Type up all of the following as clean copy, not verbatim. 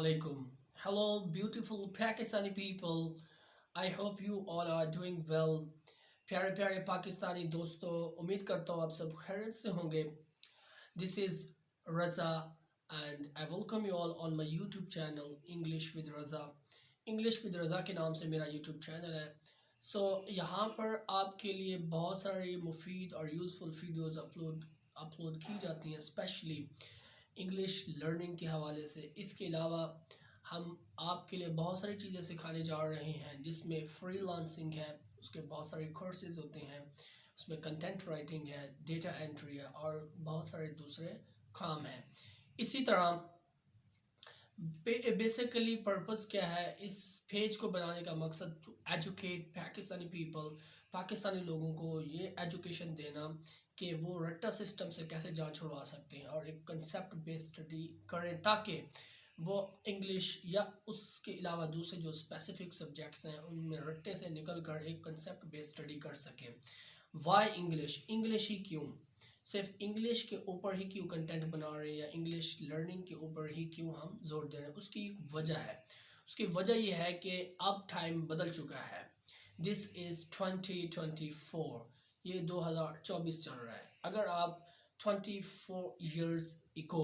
alaikum. Hello, beautiful Pakistani people. I hope you all are doing well. प्यारे प्यारे पाकिस्तानी दोस्तों, उम्मीद करता हूँ आप सब खैरियत से होंगे. This is Raza and I welcome you all on my YouTube channel English with Raza. English with Raza के नाम से मेरा YouTube channel है. यहाँ पर आपके लिए बहुत सारी मुफीद और यूज़फुल वीडियोस अपलोड की जाती हैं, स्पेशली इंग्लिश लर्निंग के हवाले से. इसके अलावा हम आपके लिए बहुत सारी चीज़ें सिखाने जा रहे हैं, जिसमें फ्रीलांसिंग है, उसके बहुत सारे कोर्सेज होते हैं, उसमें कंटेंट राइटिंग है, डेटा एंट्री है और बहुत सारे दूसरे काम हैं. इसी तरह बेसिकली पर्पस क्या है इस पेज को बनाने का मकसद, to educate Pakistani people, Pakistani लोगों को ये एजुकेशन देना कि वो रट्टा सिस्टम से कैसे जान छुड़वा सकते हैं और एक कंसेप्ट बेस्ड स्टडी करें, ताकि वो इंग्लिश या उसके अलावा दूसरे जो स्पेसिफिक सब्जेक्ट्स हैं उनमें रट्टे से निकल कर एक कंसेप्ट बेस्ड स्टडी कर सकें. वाई इंग्लिश ही क्यों, सिर्फ इंग्लिश के ऊपर ही क्यों कंटेंट बना रहे हैं या इंग्लिश लर्निंग के ऊपर ही क्यों हम जोर दे रहे हैं, उसकी एक वजह है. उसकी वजह ये है कि अब टाइम बदल चुका है. दिस इज़ 2024, ये 2024 चल रहा है. अगर आप 24 ईयर्स इको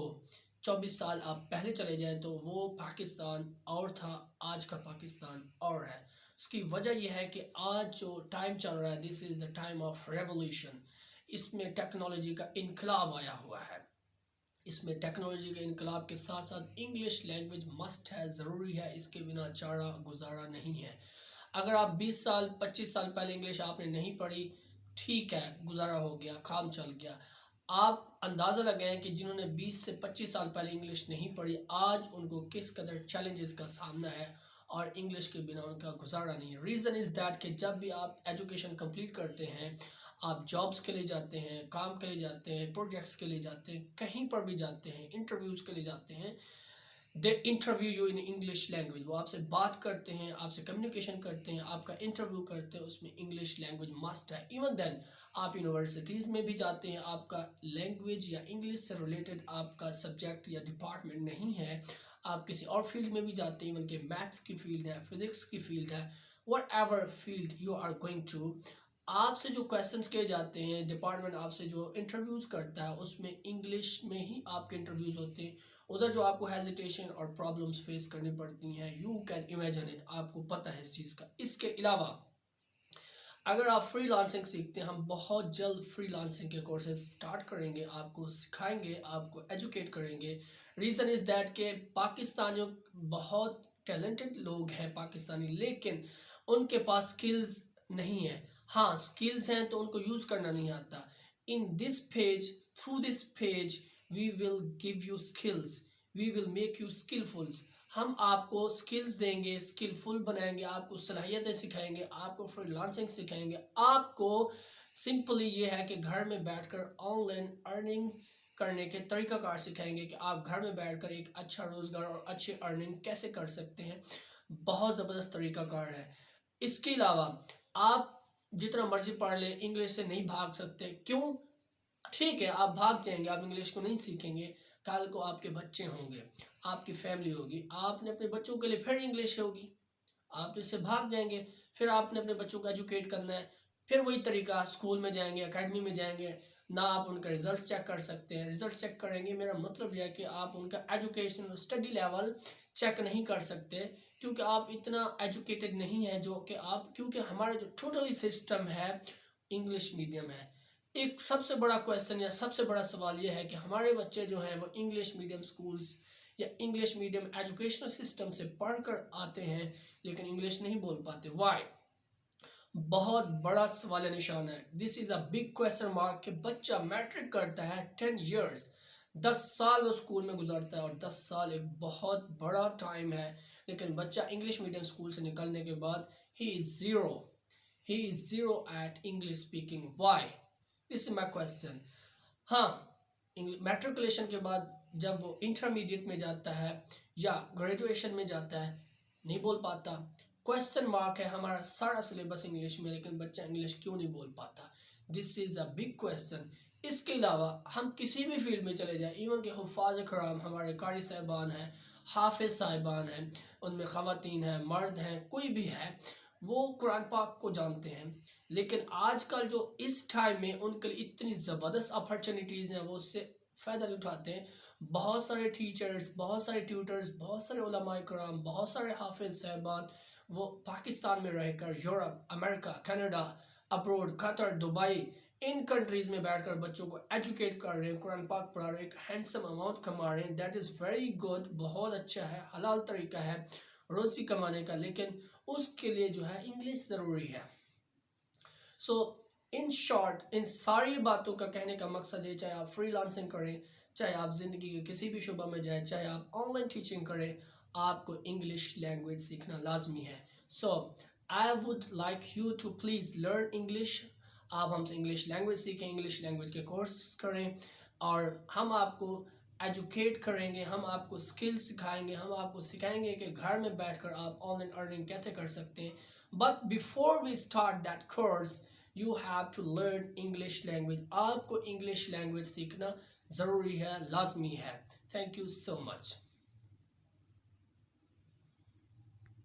24 साल आप पहले चले जाएं तो वो पाकिस्तान और था, आज का पाकिस्तान और है. उसकी वजह यह है कि आज जो टाइम चल रहा है, this is the time of revolution. इसमें टेक्नोलॉजी का इनकलाब आया हुआ है. इसमें टेक्नोलॉजी के इनकलाब के साथ साथ इंग्लिश लैंग्वेज मस्ट है, ज़रूरी है, इसके बिना चारा गुजारा नहीं है. अगर आप 20 साल 25 साल पहले इंग्लिश आपने नहीं पढ़ी, ठीक है, गुजारा हो गया, काम चल गया. आप अंदाज़ा लगाएं कि जिन्होंने 20 से 25 साल पहले इंग्लिश नहीं पढ़ी, आज उनको किस कदर चैलेंजेस का सामना है और इंग्लिश के बिना उनका गुजारा नहीं है. रीज़न इज़ दैट कि जब भी आप एजुकेशन कंप्लीट करते हैं, आप जॉब्स के लिए जाते हैं, काम के लिए जाते हैं, प्रोजेक्ट्स के लिए जाते हैं, कहीं पर भी जाते हैं, इंटरव्यूज़ के लिए जाते हैं, they interview you in English language. वो आपसे बात करते हैं, आपसे कम्युनिकेशन करते हैं, आपका इंटरव्यू करते हैं, उसमें इंग्लिश लैंग्वेज मस्ट है. इवन देन आप यूनिवर्सिटीज़ में भी जाते हैं, आपका लैंग्वेज या इंग्लिश से रिलेटेड आपका सब्जेक्ट या डिपार्टमेंट नहीं है, आप किसी और फील्ड में भी जाते हैं, इवन के मैथ्स की फील्ड है, फिज़िक्स की फील्ड है, whatever field you are going to, आपसे जो क्वेश्चंस किए जाते हैं, डिपार्टमेंट आपसे जो इंटरव्यूज़ करता है, उसमें इंग्लिश में ही आपके इंटरव्यूज़ होते हैं. उधर जो आपको हेजिटेशन और प्रॉब्लम्स फेस करनी पड़ती हैं, यू कैन इमेजिन इट, आपको पता है इस चीज़ का. इसके अलावा अगर आप फ्रीलांसिंग सीखते हैं, हम बहुत जल्द फ्रीलांसिंग के कोर्सेज स्टार्ट करेंगे, आपको सिखाएंगे, आपको एजुकेट करेंगे. रीज़न इज़ दैट के पाकिस्तानियों बहुत टैलेंटेड लोग हैं पाकिस्तानी, लेकिन उनके पास स्किल्स नहीं है. हाँ, स्किल्स हैं तो उनको यूज़ करना नहीं आता. In this page, through this page we will give you skills, we will make you skillfuls. हम आपको स्किल्स देंगे, स्किलफुल बनाएंगे, आपको सलाहियतें सिखाएंगे, आपको फ्रीलांसिंग सिखाएंगे. आपको सिंपली ये है कि घर में बैठकर ऑनलाइन अर्निंग करने के तरीक़ाकार सिखाएंगे कि आप घर में बैठकर एक अच्छा रोज़गार और अच्छी अर्निंग कैसे कर सकते हैं. बहुत ज़बरदस्त तरीक़ाकार है. इसके अलावा आप जितना मर्जी पढ़ लें, इंग्लिश से नहीं भाग सकते. क्यों? ठीक है, आप भाग जाएंगे, आप इंग्लिश को नहीं सीखेंगे, कल को आपके बच्चे होंगे, आपकी फैमिली होगी, आपने अपने बच्चों के लिए फिर इंग्लिश होगी, आप तो इससे भाग जाएंगे. फिर आपने अपने बच्चों को एजुकेट करना है, फिर वही तरीका, स्कूल में जाएंगे, एकेडमी में जाएंगे, ना आप उनका रिजल्ट चेक कर सकते हैं. रिजल्ट चेक करेंगे, मेरा मतलब यह है कि आप उनका एजुकेशन स्टडी लेवल चेक नहीं कर सकते, क्योंकि आप इतना एजुकेटेड नहीं है जो कि आप, क्योंकि हमारा जो टोटली सिस्टम है इंग्लिश मीडियम है. एक सबसे बड़ा क्वेश्चन या सबसे बड़ा सवाल यह है कि हमारे बच्चे जो हैं वो इंग्लिश मीडियम स्कूल्स या इंग्लिश मीडियम एजुकेशनल सिस्टम से पढ़कर आते हैं, लेकिन इंग्लिश नहीं बोल पाते. वाई? बहुत बड़ा सवाल निशान है. This is a big question mark कि बच्चा मैट्रिक करता है 10 ईयर्स, 10 साल वो स्कूल में गुजारता है, और 10 साल एक बहुत बड़ा टाइम है, लेकिन बच्चा इंग्लिश मीडियम स्कूल से निकलने के बाद ही is zero at English speaking. Why? This is my question. हाँ, मैट्रिकुलेशन के बाद जब वो इंटरमीडिएट में जाता है या ग्रेजुएशन में जाता है, नहीं बोल पाता. क्वेश्चन मार्क है. हमारा सारा सिलेबस इंग्लिश में, लेकिन बच्चा इंग्लिश क्यों नहीं बोल पाता? This is a big question. इसके अलावा हम किसी भी फील्ड में चले जाएं, इवन के हुफ़ाज़ कराम, हमारे कारी साहबान हैं, حافظ صاحبان ہیں، ان میں خواتین ہیں، مرد ہیں، کوئی بھی ہے، وہ قرآن پاک کو جانتے ہیں، لیکن آج کل جو اس ٹائم میں ان کے لیے اتنی زبردست اپرچونیٹیز ہیں وہ اس سے فائدہ نہیں اٹھاتے ہیں۔ بہت سارے ٹیچرز، بہت سارے ٹیوٹرز، بہت سارے علماء کرام، بہت سارے حافظ صاحبان وہ پاکستان میں رہ کر یورپ، امریکہ، کینیڈا، ابروڈ، قطر، دبئی، ان کنٹریز میں بیٹھ کر بچوں کو ایجوکیٹ کر رہے ہیں، قرآن پاک پڑھا رہے ہیں، ایک ہینڈسم اماؤنٹ کما رہے ہیں۔ دیٹ از ویری گڈ، بہت اچھا ہے، حلال طریقہ ہے روزی کمانے کا، لیکن اس کے لیے جو ہے انگلش ضروری ہے۔ سو ان شارٹ، ان ساری باتوں کا کہنے کا مقصد ہے، چاہے آپ فری لانسنگ کریں، چاہے آپ زندگی کے کسی بھی شعبہ میں جائیں، چاہے آپ آن لائن ٹیچنگ کریں، آپ کو انگلش لینگویج سیکھنا لازمی ہے۔ So I would like you to please learn English. آپ ہم سے انگلش لینگویج سیکھیں، انگلش لینگویج کے کورس کریں، اور ہم آپ کو ایجوکیٹ کریں گے، ہم آپ کو اسکل سکھائیں گے، ہم آپ کو سکھائیں گے کہ گھر میں بیٹھ کر آپ آن لائن ارننگ کیسے کر سکتے ہیں۔ But before we start that course you have to learn English language. آپ کو انگلش لینگویج سیکھنا ضروری ہے، لازمی ہے۔ Thank you so much.